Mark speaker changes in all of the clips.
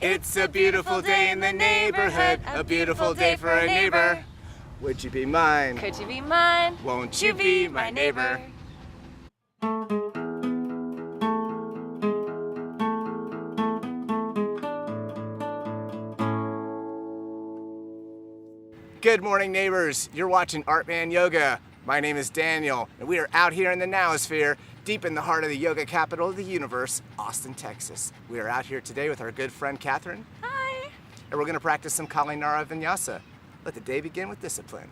Speaker 1: It's a beautiful day in the neighborhood, a beautiful day for a neighbor. Would you be mine?
Speaker 2: Could you be mine?
Speaker 1: Won't you be my neighbor? Good morning, neighbors. You're watching Artman Yoga. My name is Daniel, and we are out here in the Nowosphere, deep in the heart of the yoga capital of the universe, Austin, Texas. We are out here today with our good friend, Catherine.
Speaker 2: Hi.
Speaker 1: And we're going to practice some Kalanara Vinyasa. Let the day begin with discipline.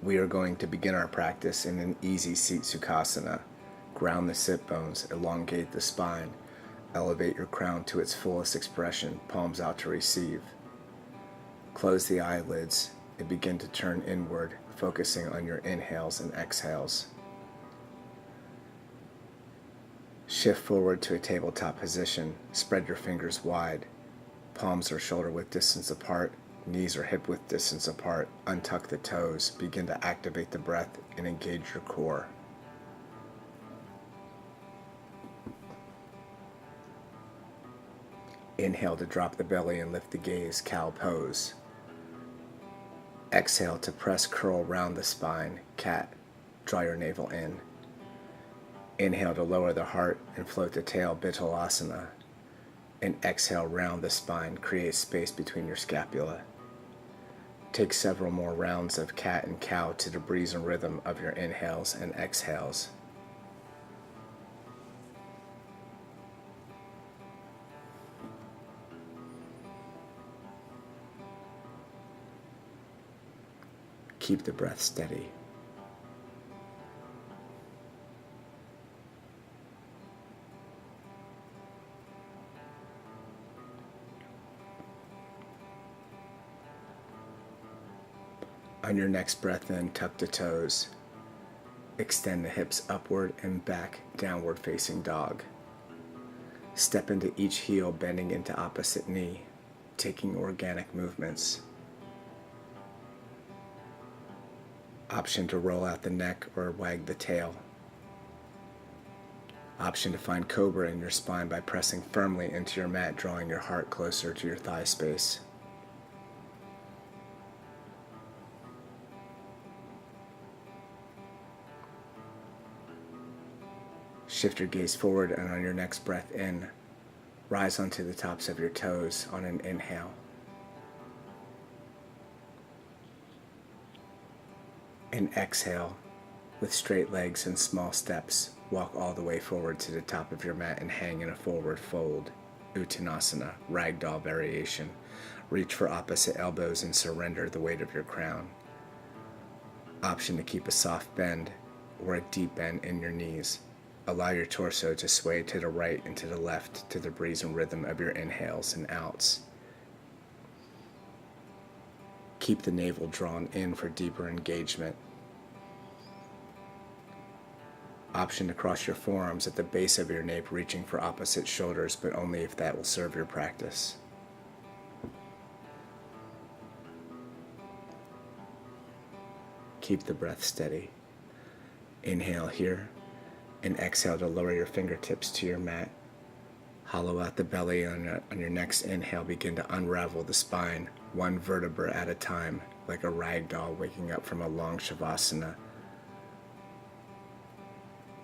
Speaker 1: We are going to begin our practice in an easy seat Sukhasana. Ground the sit bones, elongate the spine. Elevate your crown to its fullest expression, palms out to receive. Close the eyelids and begin to turn inward, focusing on your inhales and exhales. Shift forward to a tabletop position. Spread your fingers wide. Palms are shoulder width distance apart. Knees are hip width distance apart. Untuck the toes. Begin to activate the breath and engage your core. Inhale to drop the belly and lift the gaze, cow pose. Exhale to press curl round the spine, cat. Draw your navel in. Inhale to lower the heart and float the tail, Bitalasana. And exhale, round the spine, create space between your scapula. Take several more rounds of cat and cow to the breeze and rhythm of your inhales and exhales. Keep the breath steady. On your next breath in, tuck the toes. Extend the hips upward and back, downward facing dog. Step into each heel, bending into opposite knee, taking organic movements. Option to roll out the neck or wag the tail. Option to find cobra in your spine by pressing firmly into your mat, drawing your heart closer to your thigh space. Shift your gaze forward, and on your next breath in, rise onto the tops of your toes on an inhale. And exhale, with straight legs and small steps, walk all the way forward to the top of your mat and hang in a forward fold, Uttanasana, ragdoll variation. Reach for opposite elbows and surrender the weight of your crown. Option to keep a soft bend or a deep bend in your knees. Allow your torso to sway to the right and to the left to the breeze and rhythm of your inhales and outs. Keep the navel drawn in for deeper engagement. Option to cross your forearms at the base of your nape, reaching for opposite shoulders, but only if that will serve your practice. Keep the breath steady. Inhale here, and exhale to lower your fingertips to your mat. Hollow out the belly. On your next inhale, begin to unravel the spine, one vertebra at a time, like a rag doll waking up from a long shavasana.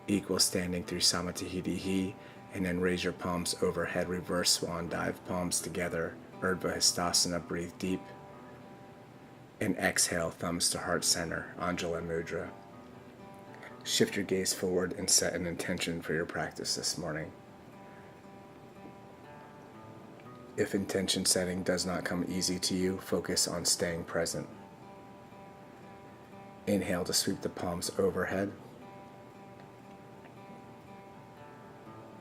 Speaker 1: Equal standing through Samatahiti, and then raise your palms overhead, reverse swan dive, palms together, Urdhva Hastasana, breathe deep. And exhale, thumbs to heart center, Anjala Mudra. Shift your gaze forward and set an intention for your practice this morning. If intention setting does not come easy to you, focus on staying present. Inhale to sweep the palms overhead.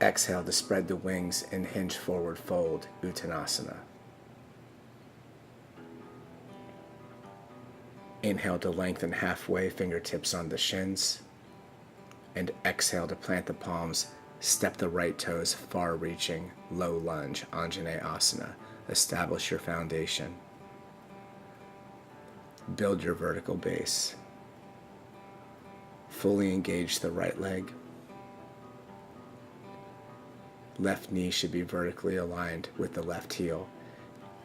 Speaker 1: Exhale to spread the wings and hinge forward fold, Uttanasana. Inhale to lengthen halfway, fingertips on the shins. And exhale to plant the palms, step the right toes far-reaching, low lunge, Anjaneyasana Asana. Establish your foundation. Build your vertical base. Fully engage the right leg. Left knee should be vertically aligned with the left heel.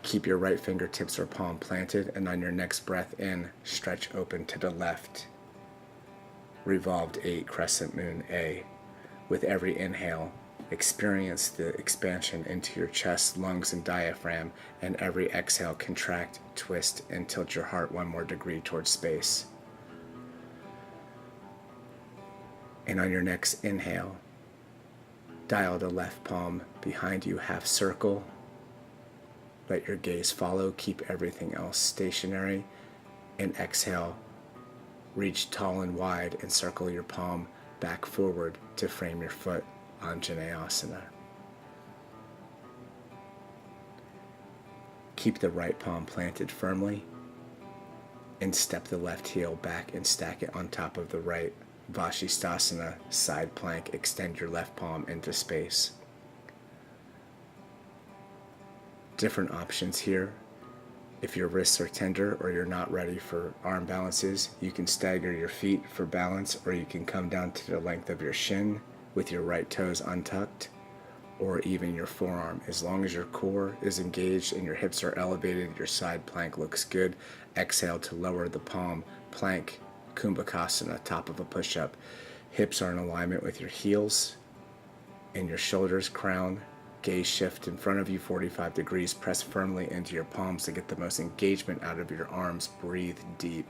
Speaker 1: Keep your right fingertips or palm planted, and on your next breath in, stretch open to the left. Revolved 8 crescent moon A. With every inhale, experience the expansion into your chest, lungs, and diaphragm, and every exhale, contract, twist, and tilt your heart 1 more degree towards space. And on your next inhale, dial the left palm behind you, half circle. Let your gaze follow, keep everything else stationary, and exhale, reach tall and wide and circle your palm back forward to frame your foot, Anjaneyasana. Keep the right palm planted firmly and step the left heel back and stack it on top of the right, Vashisthasana, side plank. Extend your left palm into space. Different options here. If your wrists are tender or you're not ready for arm balances, you can stagger your feet for balance, or you can come down to the length of your shin with your right toes untucked, or even your forearm. As long as your core is engaged and your hips are elevated, your side plank looks good. Exhale to lower the palm, plank, Kumbhakasana, top of a push-up. Hips are in alignment with your heels and your shoulders, crown. Gaze shift in front of you 45 degrees. Press firmly into your palms to get the most engagement out of your arms. Breathe deep.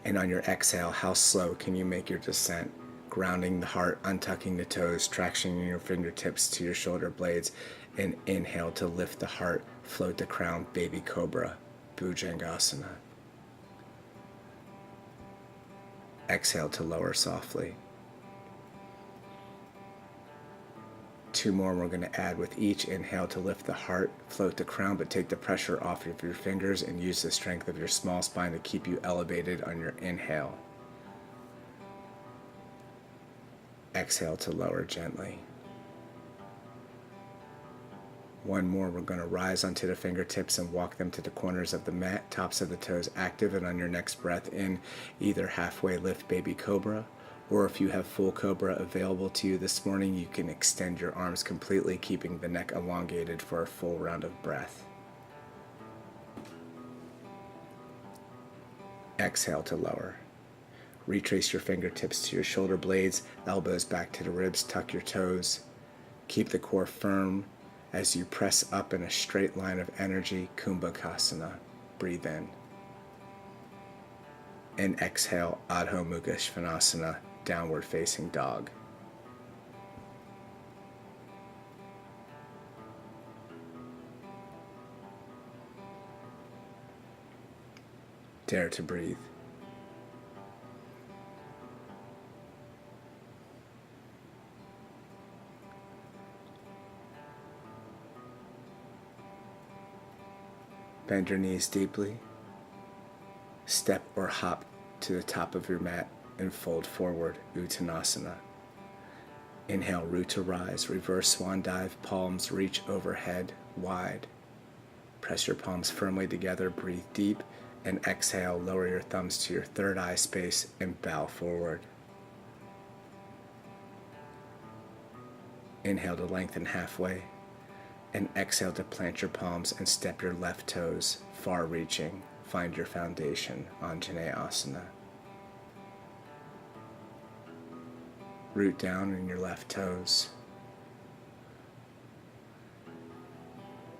Speaker 1: And on your exhale, how slow can you make your descent? Grounding the heart, untucking the toes, tractioning your fingertips to your shoulder blades, and inhale to lift the heart, float the crown, baby cobra, Bhujangasana. Exhale to lower softly. 2 more we're going to add with each. Inhale to lift the heart, float the crown, but take the pressure off of your fingers and use the strength of your small spine to keep you elevated on your inhale. Exhale to lower gently. 1 more, we're going to rise onto the fingertips and walk them to the corners of the mat, tops of the toes active, and on your next breath in, either halfway lift baby cobra, or if you have full cobra available to you this morning, you can extend your arms completely, keeping the neck elongated for a full round of breath. Exhale to lower. Retrace your fingertips to your shoulder blades, elbows back to the ribs, tuck your toes. Keep the core firm as you press up in a straight line of energy, Kumbhakasana. Breathe in. And exhale, Adho Mukha Svanasana, downward facing dog. Dare to breathe. Bend your knees deeply. Step or hop to the top of your mat and fold forward, Uttanasana. Inhale, root to rise, reverse swan dive, palms reach overhead, wide. Press your palms firmly together, breathe deep, and exhale, lower your thumbs to your third eye space and bow forward. Inhale to lengthen halfway, and exhale to plant your palms and step your left toes, far-reaching. Find your foundation, Anjaneyasana. Root down in your left toes.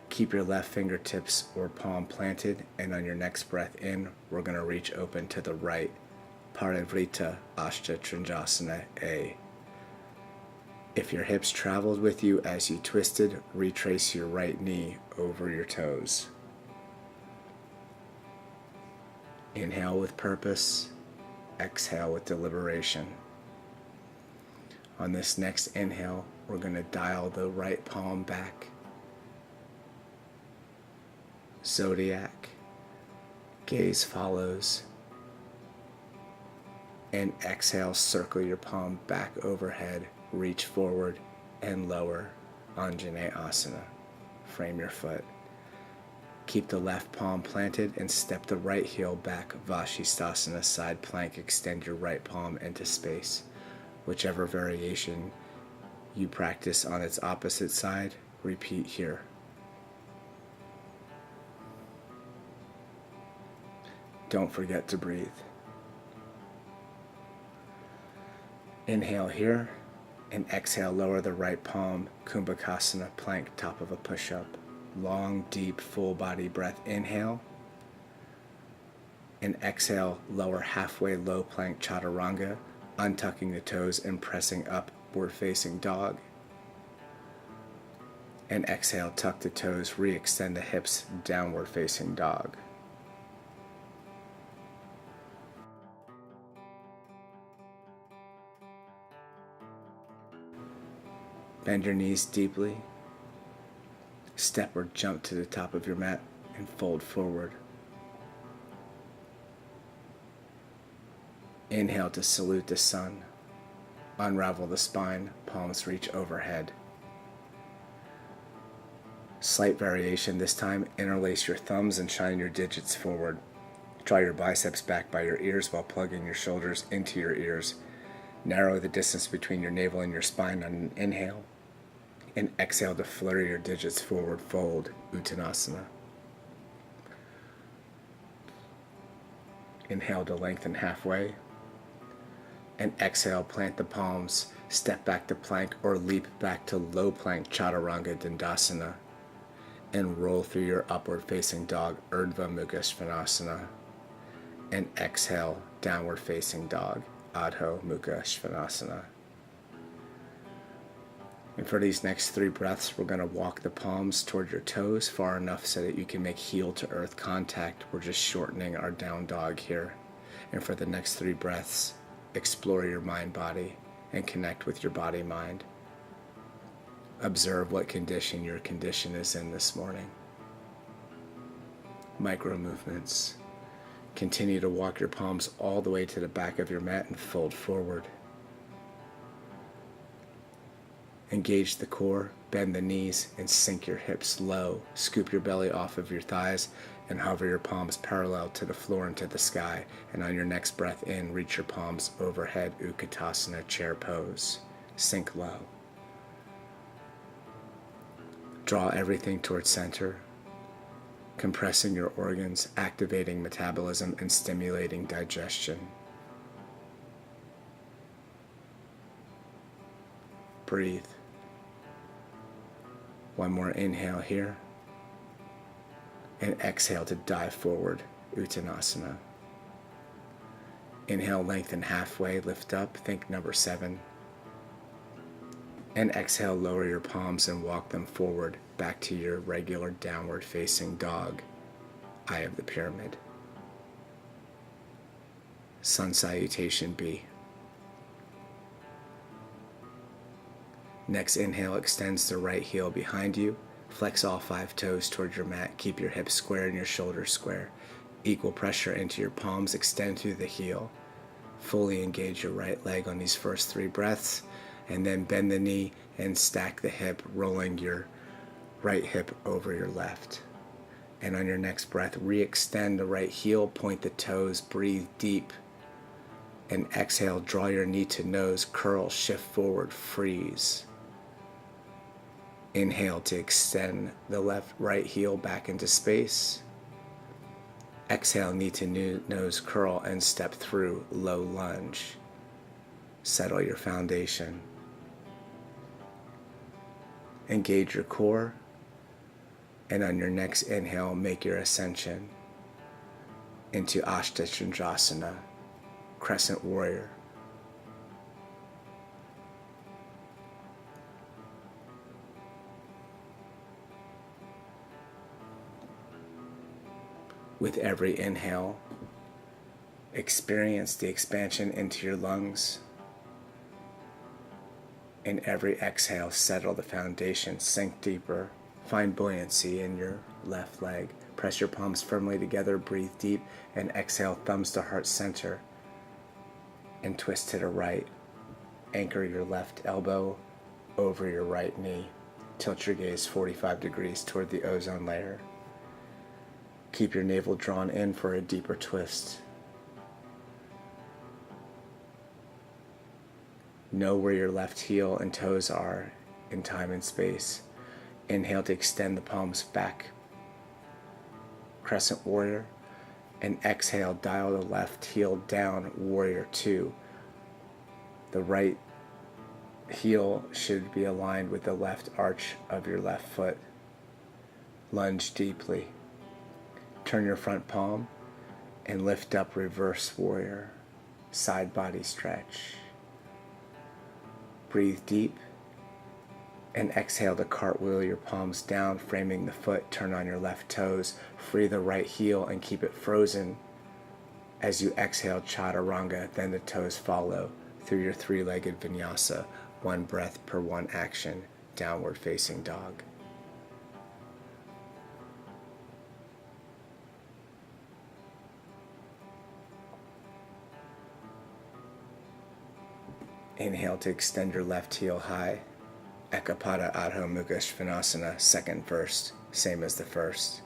Speaker 1: Keep your left fingertips or palm planted, and on your next breath in, we're going to reach open to the right, Parivrita Ashta Trikonasana A. If your hips traveled with you as you twisted, retrace your right knee over your toes. Inhale with purpose, exhale with deliberation. On this next inhale, we're going to dial the right palm back. Zodiac, gaze follows. And exhale, circle your palm back overhead, reach forward and lower, Anjaneyasana. Frame your foot. Keep the left palm planted and step the right heel back, Vashisthasana, side plank. Extend your right palm into space. Whichever variation you practice on its opposite side, repeat here. Don't forget to breathe. Inhale here, and exhale, lower the right palm, Kumbhakasana, plank, top of a push-up. Long, deep, full body breath. Inhale, and exhale, lower halfway, low plank, Chaturanga, untucking the toes and pressing upward facing dog. And exhale, tuck the toes, re-extend the hips, downward facing dog. Bend your knees deeply. Step or jump to the top of your mat and fold forward. Inhale to salute the sun. Unravel the spine, palms reach overhead. Slight variation this time, interlace your thumbs and shine your digits forward. Draw your biceps back by your ears while plugging your shoulders into your ears. Narrow the distance between your navel and your spine on an inhale. And exhale to flutter your digits forward, fold, Uttanasana. Inhale to lengthen halfway. And exhale, plant the palms, step back to plank or leap back to low plank, Chaturanga Dandasana. And roll through your upward facing dog, Urdhva Mukha Svanasana. And exhale, downward facing dog, Adho Mukha Svanasana. And for these next 3 breaths, we're going to walk the palms toward your toes far enough so that you can make heel to earth contact. We're just shortening our down dog here. And for the next 3 breaths, explore your mind-body and connect with your body-mind. Observe what condition your condition is in this morning. Micro movements. Continue to walk your palms all the way to the back of your mat and fold forward. Engage the core, bend the knees, and sink your hips low. Scoop your belly off of your thighs and hover your palms parallel to the floor and to the sky. And on your next breath in, reach your palms overhead, Utkatasana, chair pose. Sink low. Draw everything towards center, compressing your organs, activating metabolism, and stimulating digestion. Breathe. One more inhale here. And exhale to dive forward, Uttanasana. Inhale, lengthen halfway, lift up, think number 7. And exhale, lower your palms and walk them forward, back to your regular downward facing dog, eye of the pyramid. Sun salutation B. Next inhale extends the right heel behind you. Flex all 5 toes towards your mat. Keep your hips square and your shoulders square. Equal pressure into your palms. Extend through the heel. Fully engage your right leg on these first 3 breaths. And then bend the knee and stack the hip, rolling your right hip over your left. And on your next breath, re-extend the right heel. Point the toes. Breathe deep. And exhale, draw your knee to nose. Curl, shift forward, freeze. Inhale to extend the right heel back into space. Exhale, knee to nose curl and step through, low lunge. Settle your foundation. Engage your core. And on your next inhale, make your ascension into Ashtachandrasana, Crescent Warrior. With every inhale, experience the expansion into your lungs. In every exhale, settle the foundation, sink deeper, find buoyancy in your left leg. Press your palms firmly together, breathe deep, and exhale, thumbs to heart center, and twist to the right. Anchor your left elbow over your right knee. Tilt your gaze 45 degrees toward the ozone layer. Keep your navel drawn in for a deeper twist. Know where your left heel and toes are in time and space. Inhale to extend the palms back, Crescent Warrior. And exhale, dial the left heel down, Warrior 2. The right heel should be aligned with the left arch of your left foot. Lunge deeply. Turn your front palm and lift up, Reverse Warrior. Side body stretch. Breathe deep and exhale to cartwheel your palms down, framing the foot. Turn on your left toes. Free the right heel and keep it frozen as you exhale, Chaturanga. Then the toes follow through your three-legged vinyasa. One breath per one action. Downward facing dog. Inhale to extend your left heel high. Ekapada Adho Mukha Svanasana, second verse, same as the first.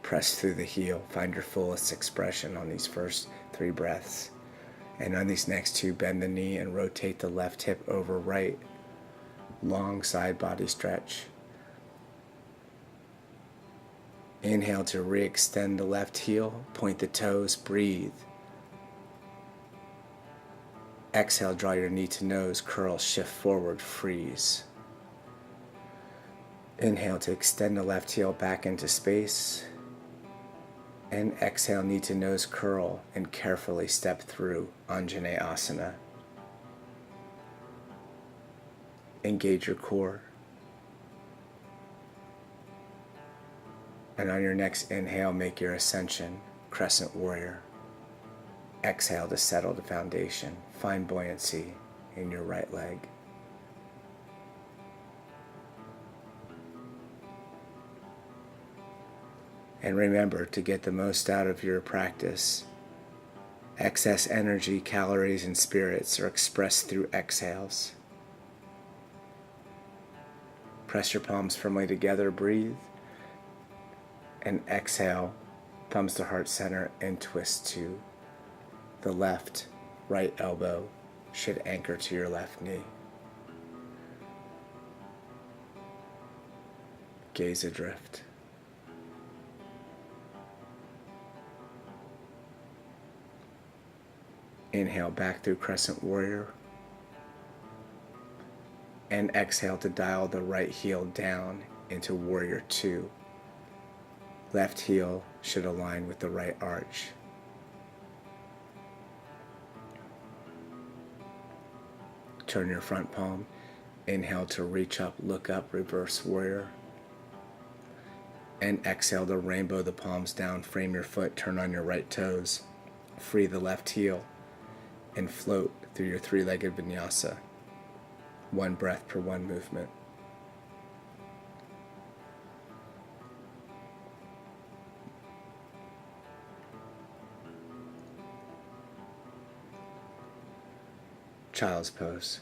Speaker 1: Press through the heel, find your fullest expression on these first 3 breaths. And on these next 2, bend the knee and rotate the left hip over right. Long side body stretch. Inhale to re-extend the left heel, point the toes, breathe. Exhale, draw your knee to nose, curl, shift forward, freeze. Inhale to extend the left heel back into space. And exhale, knee to nose, curl, and carefully step through Anjaneyasana. Engage your core. And on your next inhale, make your ascension, Crescent Warrior. Exhale to settle the foundation. Find buoyancy in your right leg. And remember to get the most out of your practice. Excess energy, calories, and spirits are expressed through exhales. Press your palms firmly together, breathe. And exhale, thumbs to heart center, and twist to the left. Right elbow should anchor to your left knee. Gaze adrift. Inhale back through Crescent Warrior. And exhale to dial the right heel down into Warrior 2. Left heel should align with the right arch. Turn your front palm. Inhale to reach up, look up, Reverse Warrior. And exhale to rainbow the palms down, frame your foot, turn on your right toes. Free the left heel and float through your 3-legged vinyasa. 1 breath per 1 movement. Child's pose.